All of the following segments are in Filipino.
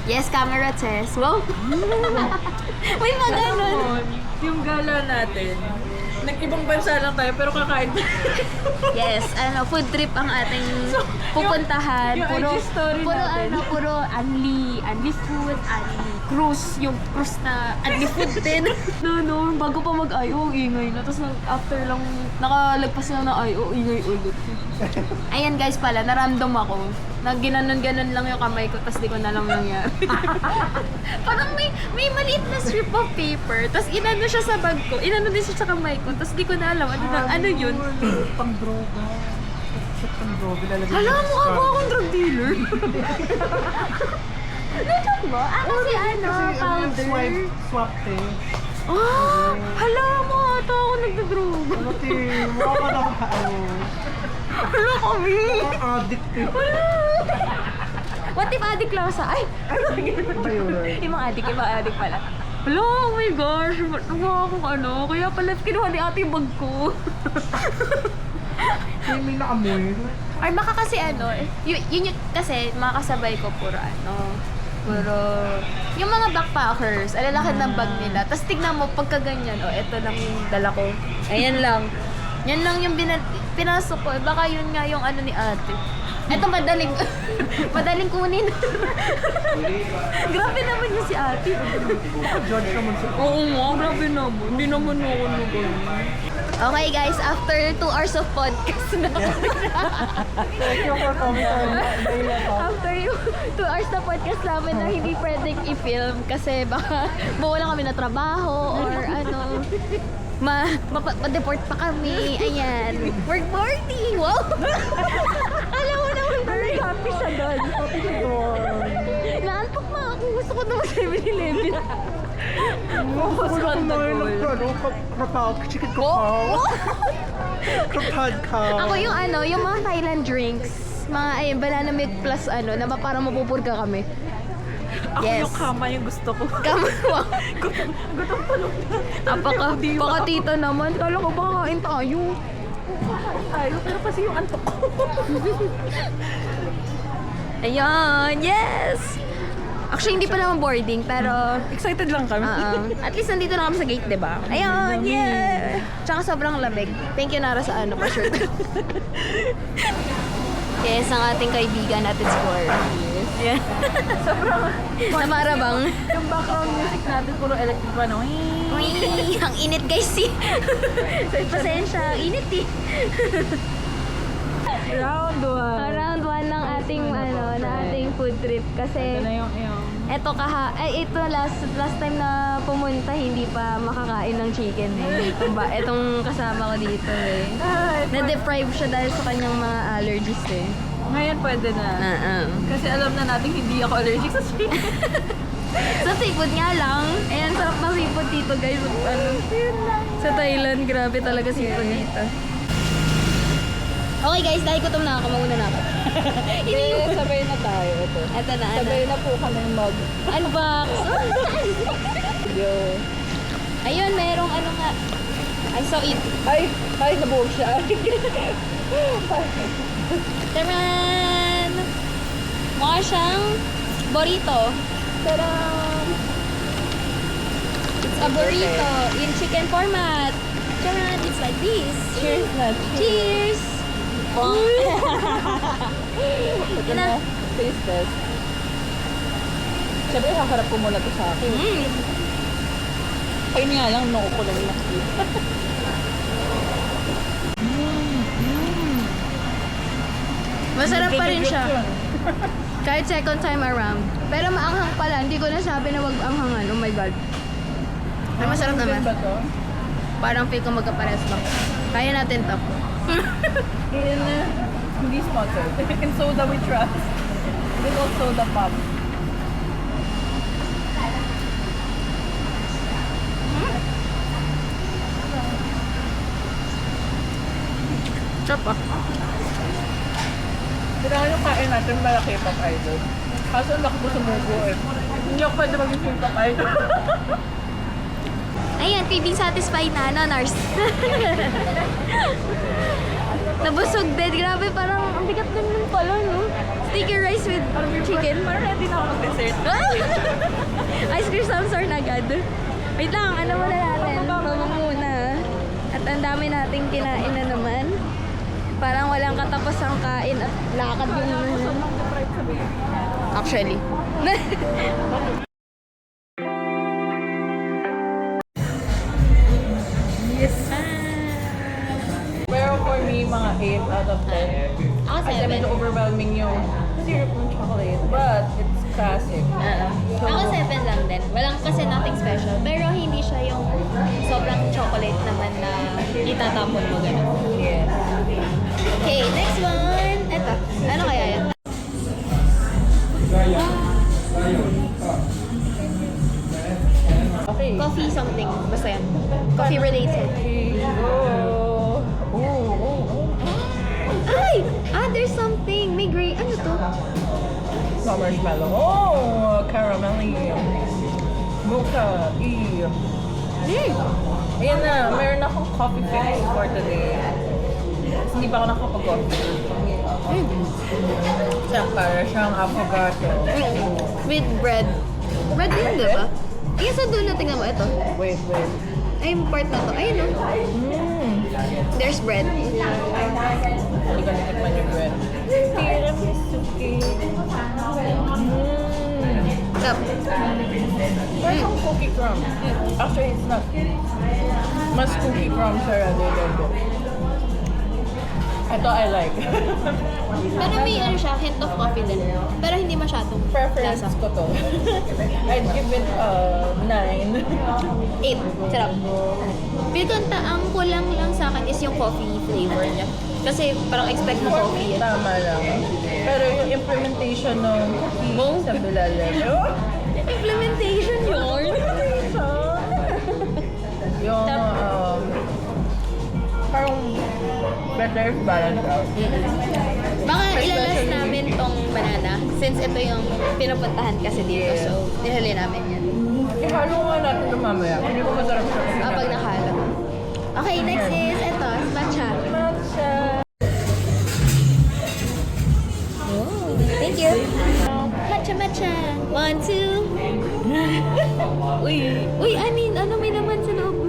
Yes, camera test. Wow! May pa ganun. Yung gala natin, nag-ibang bansa lang tayo pero kakain. Yes, food trip ang ating pupuntahan. yung Puro, IG story puro natin. puro unli food, unli cruise. Yung cruise na unli food din. No, bago pa mag-IO, ingay na. Tapos after lang, nakalagpas na ng IO, ingay ulit. Ayan guys pala, naramdam ako. Ginanon-ganon lang yung kamay ko, tapos di ko na lang nangyari. Parang may maliit na strip of paper, tapos inano siya sa bag ko, inano din siya sa kamay ko, tapos di ko na alam ano yun. Pang-droga. Shot pang-droga. Lalagay Hala, sa mukha scrub. mo akong drug dealer. Legit mo? Kasi powder. Swap test. Hala, mukha ata ako nagdadrug. Ano, te? Mukha ka na Hala kami. addictive. What if addict lang sa... Ay! Ibang addict pala. Hala, oh my gosh. Mukha akong kaya pala kinuha ni ate yung bag ko. May naamoy. Or baka kasi yun yung kasi mga kasabay ko puro yung mga backpackers, alalakad ng bag nila. Tapos tignan mo, pagka ganyan, eto lang yung dala ko. Ayan lang. Yan lang yung pinasok ko. Baka yun nga yung ni ate. Eto madaling kunin. Grabe naman yung si ate. Judge naman sa... Oo nga, grabe naman. Hindi naman ako nag-ganyan. Okay guys, after 2 hours of podcast na. Thank you for coming on. After yung 2 hours na podcast namin na hindi pwedeng i-film kasi baka mawalan kami na trabaho or ma-deport pa kami. Ayan. We're boarding! Wow! Alam mo naman, very happy siya doon. Naantok na ako. Gusto ko naman 7-Eleven. Focus on the goal. Chicken kapaw. Kapad ka. Ako yung yung mga Thailand drinks. Mga banana milk plus na parang mapupurga kami. Ako Yes. yung kama yung gusto ko. Kamawa. Gutom tulog na. Baka tita naman. Kala ko baka kain tayo. Tayo, pero kasi yung antok ko. Ayan, yes! Actually, hindi pa naman boarding, pero... Excited lang kami. At least nandito na kami sa gate, diba? Ayan, yeah! Tsaka sobrang lamig. Thank you, Nara, sa pa-shirt. Yes, ang ating kaibigan at its core. Yeah. Sobrang Namarabang. yung background music natin puro electric pa, no? Uy, ang init guys Pasensya, ang init eh. Round 1. Round 1 ng ating na ating food trip kasi Ito na yung ito last time na pumunta hindi pa makakain ng chicken eh. Itong kasama ko dito eh. Na-deprive siya dahil sa kanyang mga allergies eh. Ngayon pwede na. Kasi alam na natin hindi ako allergic sa chicken. Sa seafood nga lang. Ayan, sarap ng seafood dito guys. Sa Thailand, grabe talaga seafood dito. Okay guys, dahil gutom na ako, mauna na ako. Sabay na tayo. Ito na, Sabay na po kami mag. Unbox! Yo. Ayun, merong nga. I saw it. Ay, nabuhog siya. Taran! Mukha siyang burrito. Taran! It's a burrito in chicken format. Taran! It's like this. Cheers na. Cheers! Ito na. Taste test. Siyempre, haharap ko muna to sa akin. Kain nga lang, noko ko lang nakita. Masarap pa rin siya. Kahit second time around. Pero maanghang pala. Hindi ko nasabi na wag anghangan. Oh my God. Pero masarap naman. Ba to? Parang feel ko magkapares lang. Kaya natin to. Hindi sponsored. In soda we trust. Good old soda pop. Sarap ah. Kailangan yung kain natin malaki pop idol. Kaso laki ko sumugo eh. Hindi ako pwede maging full pop idol. Ayan, feeling satisfied na, no, Nars? Nabusog din. Grabe, parang ang bigat din nun pala, no? Sticky rice with chicken. Parang ready na ako mag-dessert. Ice cream samsar na agad. Wait lang, ano muna natin? Mama muna. At ang dami nating kinain na naman. Parang walang katapos ang kain at lakad yung... Actually. Yes. Pero for me, mga 8 out of 10. Ako Kasi medyo overwhelming yung syrup ng chocolate. But it's classic. Ako 7 lang din. Walang kasi nothing special. Pero hindi siya yung sobrang chocolate naman na itatapon mo gano'n. Yes. Okay, next one. Eto. Ano kaya yan? Okay. Coffee something. Basta yan. Coffee related. Oh. Ay! Ah, there's something. May gray. Ano to? Not marshmallow. Oh, caramelly. Mocha. Ayan na, meron akong coffee fix for today. Kasi hindi pa ako nakapag-coffee. Siya para siyang avocado. With bread. Bread din, di ba? Ayun sa doon na tingnan mo. Ito. Wait. Ay, yung part na to. Ayun, no? There's bread. Hindi ko natikman yung bread. Tiramisu cake. Stop. Where's some cookie crumbs? Actually, it's not. Mas cookie crumbs are rather than this. Ito I like. Pero may ano siya, hint of coffee din. Pero hindi masyadong Preference lasa. ko to. I'd give it 9. 8. Sarap. Feel ko ang kulang lang sa akin is yung coffee flavor niya. Kasi parang expect mo coffee yan. Tama lang. Pero yung implementation ng cookie sa bilalim. Implementation yun. Yung parang better balance out. Baka ilalas namin tong banana since ito yung pinupuntahan kasi dito. Yeah. So, nilali namin yan. Ihalo nga natin ito mamaya. Hindi ko masarap siya. Pag nakalo. Okay, next is ito, matcha. Matcha. Oh, thank you. Matcha, matcha. 1, 2. Uy, I mean, ano may laman sa loob?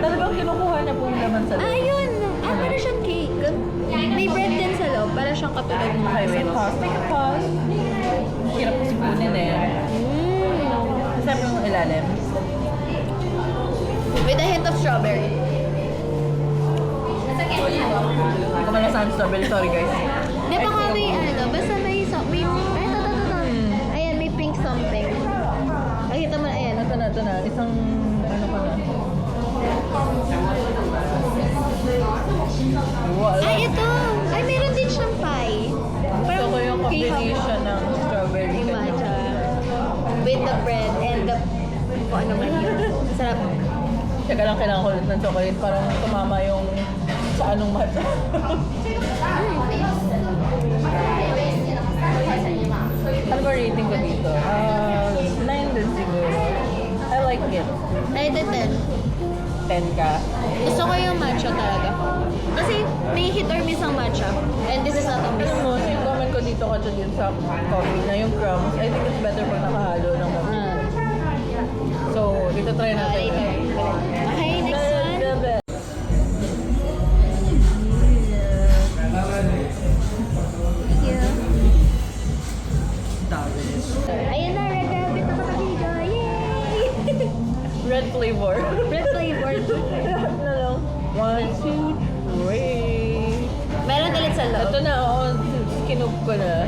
Talagang kinukuha na po yung laman sa loob. Ayun. Ah, para siyang cake. May bread din sa loob. Para siyang katulad ng Okay, wait. Pause. Take a pause. Hirap ko sipunin eh. Sabi yung ilalim. With a hint of strawberry. Hindi ko malasahan strawberry. Sorry guys. Di ba nga may ano, basta may ay, ito. Ayan, may pink something. Nakita mo na, ayan. Ito na. Isang ano pa na. Wala. Ay, ito! Ay, meron din siyang pie. Gusto ko yung combination ng strawberry. Yung matcha. With the bread and the... kung ano man yun. Sarap. Teka lang, kailangan ko ulit ng chocolate. Parang tumama yung sa anong matcha. Ano ba rating ko dito? 9 din siguro. I like it. Ay, ito 10. 10 ka. Gusto ko yung matcha talaga. Kasi may hit or miss ang matcha. And this is not a miss. Alam mo, yung comment ko dito ka din sa coffee na yung crumbs, I think it's better pag nakahalo ng matcha. So, dito try natin. Later. Okay, next one. Ayan na, red rabbit na kapatida. Yay! Red flavor. Red flavored. Na lang. 1, 2, 3. Meron ulit sa loob. Ito na, kinug ko na.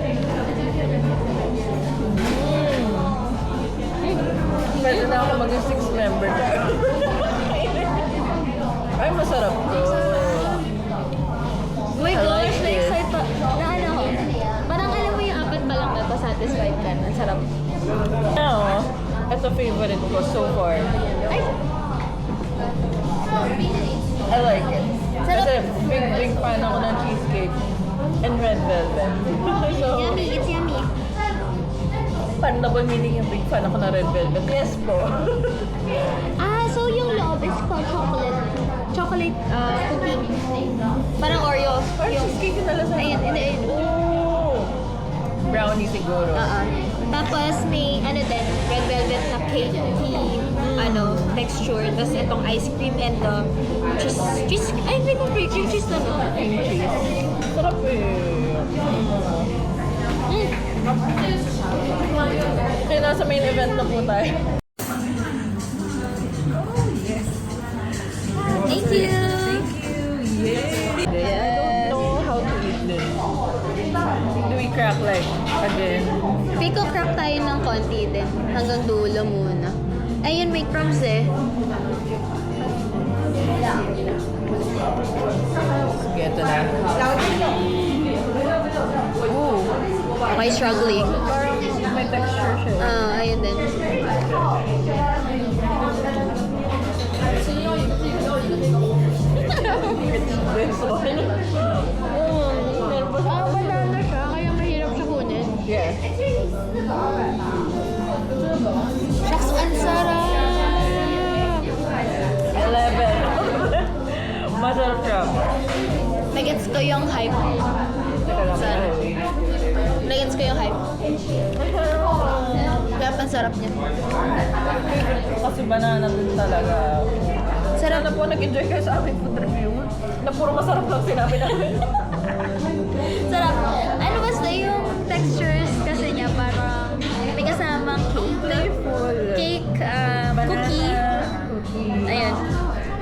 Pwede na ako maging 6 member. Ay, masarap to. Oh my I like gosh, this. na-excite pa. Na ano ko. Parang alam mo yung apat pa lang na satisfied ka na. Sarap. Now, ito favorite ko so far. Ay! I like it. Sarap. Kasi big fan ako ng cheesecake and red velvet. So, Yummy, it's yummy. pan double meaning yung big fan ako ng red velvet. Yes po. Ah, so yung loob is called chocolate chocolate cookie. Parang Oreo. Or cheesecake yung nalasan. Ayun, ayun. Oh! Brownie siguro. Tapos may ano din, red velvet na cake texture. Tapos itong ice cream and the cheese, ay hindi mo cream cheese na no? Cream cheese. Sarap eh. Kaya nasa main event na po tayo. Thank you! Yay! I don't know how to eat this. Do we crack like again? Pico crack tayo ng konti din. Hanggang dulo muna. Ayun, may crumbs eh. Sige, ito na. Ooh. Okay, struggling. Parang may texture siya. Ayun din. This one. Banana siya, kaya mahirap siya kunin. Yes. Shucks, ang sarap! 11. Masarap siya. Nagets ko yung hype. Teka lang. Sarap. Nagets ko yung hype. Kaya ang sarap niya. Kasi banana din talaga. Sarap. Sana po nag-enjoy kayo sa aming food review. Na puro masarap lang sinabi namin. Sarap. Ano basta yung textures kasi niya parang may kasamang cake. Playful. Cake, Banana cookie. cookie. Ayun.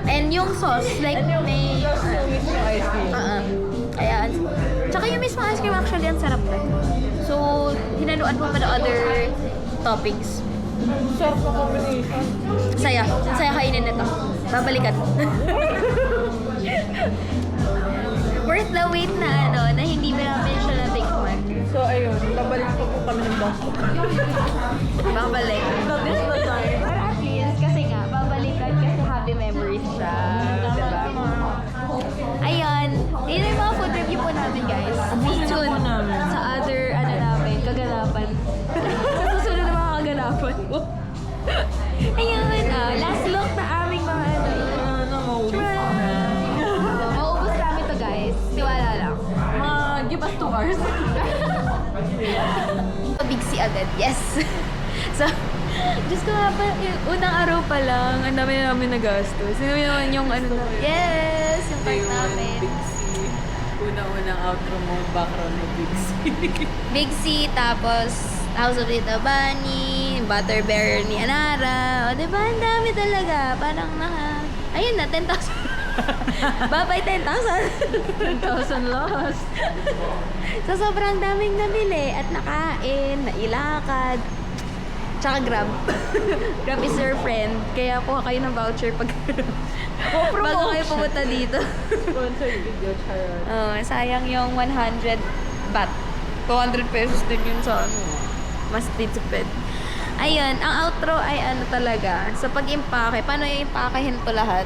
And yung sauce, like And yung may... just yung mismo ice cream. Ayan. Tsaka yung mismo ice cream actually ang sarap din. So, hinaluan mo pa ng other toppings. Sarap na combination. Saya. Saya kainin nito. Babalikan. Worth the wait na na hindi ba namin siya natikman. So ayun, babalik pa po kami ng Bangkok. Babalik. Not this the time. Or at least, kasi nga, babalikan kasi happy memories siya. Diba? Ayun. Yun yung mga food review po namin, guys. Stay tuned sa other, namin, kaganapan. Sa susunod na mga kaganapan. Ayun, last look na aming mga Maubos namin to, guys. Tiwala lang. Give us 2 hours. Big C agad, yes. So, Diyos ko nga pa, yung unang araw pa lang, ang dami na namin nagastos. Sino naman yung yes, yung part namin. Big C. Unang-unang outro mo, background ng Big C. Big C, tapos House of Little Bunny, Butterbear ni Anara. O, diba? Ang dami talaga. Parang ayun na, 10,000. Bye-bye, 10,000. 10,000 lost. So, sobrang daming nabili at nakain, nailakad. Tsaka Grab. Grab is your friend. Kaya kuha kayo ng voucher pag bago kayo pumunta dito. Sponsored video, charot. Sayang yung 100 baht. 200 pesos din yun sa mas tipid. Ayun, ang outro ay talaga. Sa pag-impake, paano yung impakehin to lahat?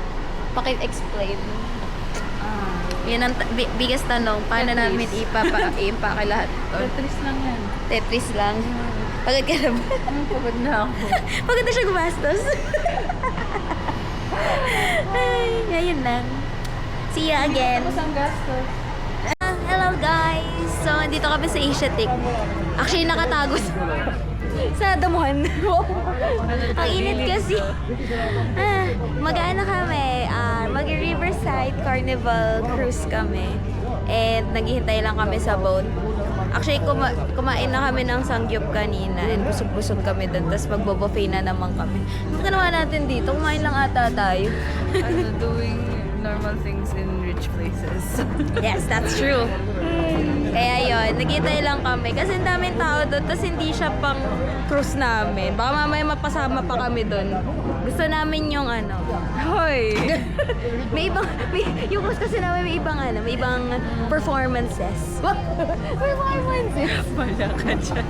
Paki-explain. Yan ang biggest tanong. Paano Tetris. namin i-impake lahat? Tetris lang yan. Tetris lang. Pagod ka na ba? Pagod na ako. Pagod na siya gumastos. Ay, ngayon lang. See you again. Tapos ang gastos. Hello guys! So, andito kami sa Asiatic. Actually, nakatago sa damuhan. Ang init kasi. Mag-ano kami, mag-Riverside Carnival Cruise kami. And naghihintay lang kami sa boat. Actually, kumain na kami ng sangyup kanina and busog-busog kami doon. Tapos magbo-buffet na naman kami. Ano ginawa natin dito? Kumain lang ata tayo. Doing normal things in rich places. Yes, that's true. Kaya yon, naghihintay lang kami. Kasi ang daming tao doon, tapos hindi siya pang cruise namin. Baka mamaya mapasama pa kami doon. Gusto namin yung Hoy! yung cruise kasi namin may ibang performances. What? Performances? Wala ka dyan.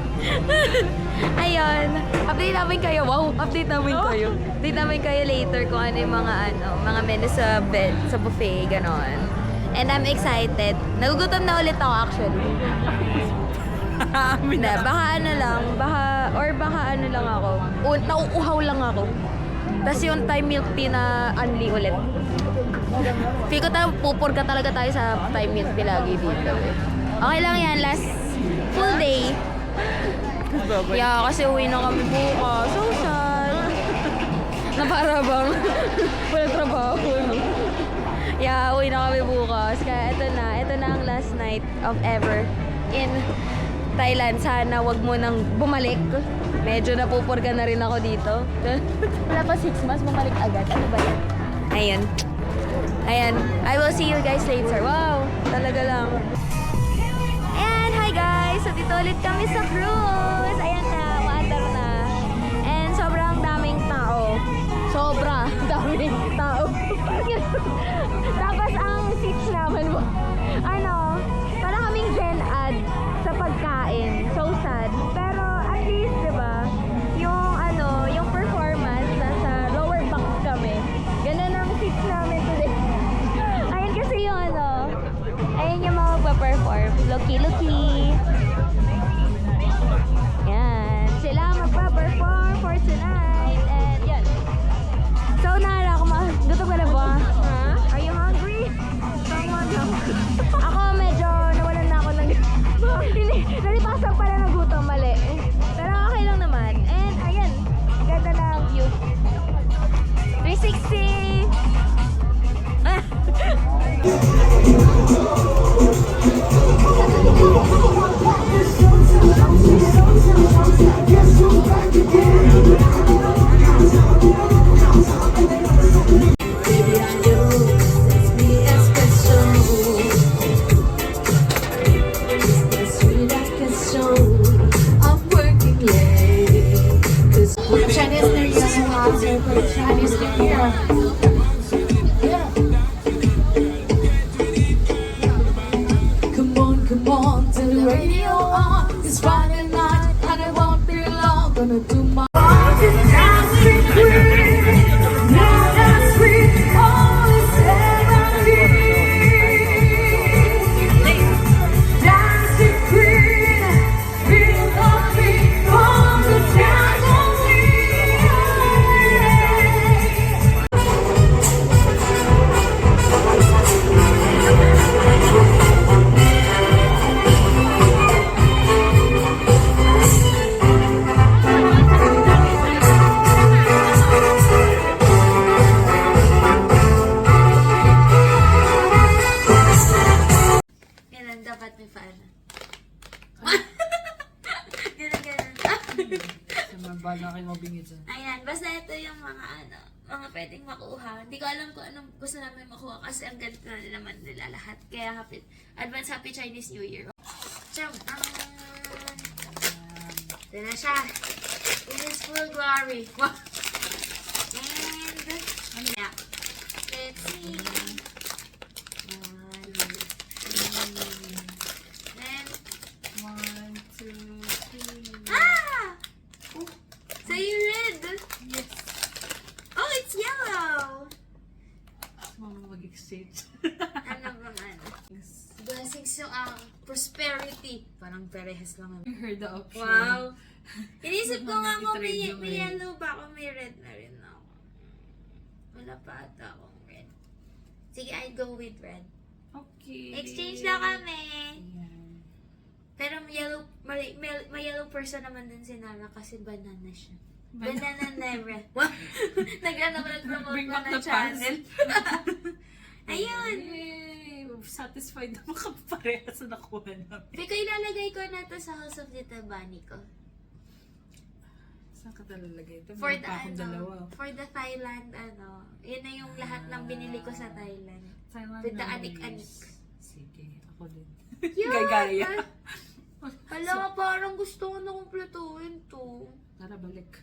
Ayun, update namin kayo. Wow, update namin kayo. Update namin kayo later kung ano yung mga menu sa buffet, ganon. And I'm excited. Nagugutom na ulit ako actually. Baka baka ano lang ako. Nauuhaw lang ako. Tapos yung Thai milk tea na unli ulit. Feel ko tayo, pupurga talaga tayo sa Thai milk tea lagi dito. Okay lang yan, last full day. Yeah, kasi uwi na kami bukas. So sad. Na para bang walang trabaho. No? Yeah, uwi na kami bukas. Kaya ito na ang last night of ever in Thailand. Sana wag mo nang bumalik. Medyo napupurga na rin ako dito. Wala pa 6 months, bumalik agad. Ano ba yan? Ayun. Ayan. I will see you guys later. Wow, talaga lang. Ayan, hi guys! So dito ulit kami sa cruise. Ayan na, water na. And sobrang daming tao. Sobra daming tao. Tapos ang seats naman mo, ano, para kaming Gen Ad sa pagkain. So sad. Pero at least, di ba, yung ano, yung performance, nasa lower box kami. Ganun ang seats namin today. Ayun kasi yung ano, ayun yung mga magpa-perform. Loki-loki. Yan. Sila magpa-perform for tonight. And yan. So, naalala ko, gutom ka na ba? Ha? Are you hungry? Tama lang. Ako medyo nawalan na ako ng... Nalipasan pala ng gutom, mali. Pero okay lang naman. And ayan, ganda na ang view. 360! Ah! Chinese New Year, Chinese New Year. Come on, turn the radio on. It's Friday night and I won't be long. Gonna do my dancing queen, dance queen, only dancing queen, feel the beat from the dancing queen. Yan ang dapat may paano. Ganun. Sa mabala kayo mabingit dyan. Ayan, basta ito yung mga ano, mga pwedeng makuha. Hindi ko alam kung anong gusto namin makuha kasi ang ganito na naman nila lahat. Kaya happy Chinese New Year. Ito na siya. In its full glory. And, ano na? Let's see. Then, 1, 2, 3. ah! Oh, sa'yo red. Yes. Oh, it's yellow. Mama mag-exchange. Ano bang ano? Blessings yung prosperity. Parang perehas lang. I heard the option. Wow. Inisip ko nga mo may Itrade yung red. yellow ba ako, may red na rin ako. Wala pa ata akong red. Sige, I go with red. Okay. Exchange na kami. Ayan. Pero may yellow person naman din si Nara kasi banana siya. Banana never. Wow. Nag-promote Bring ko back na the channel. Ayun. Ayun. Yay! Satisfied naman kami parehas sa nakuha namin. Biko, ilalagay ko na to sa House of Little Bunny ko. Saan ka talalagay ito? For Meron the pa akong dalawa. for the Thailand, yun na yung lahat ng binili ko sa Thailand. Thailand With the memories. anik-anik. Sige, ako din. Yun! Gagaya. Hala, parang gusto ko na kumpletuhin to. Tara, balik.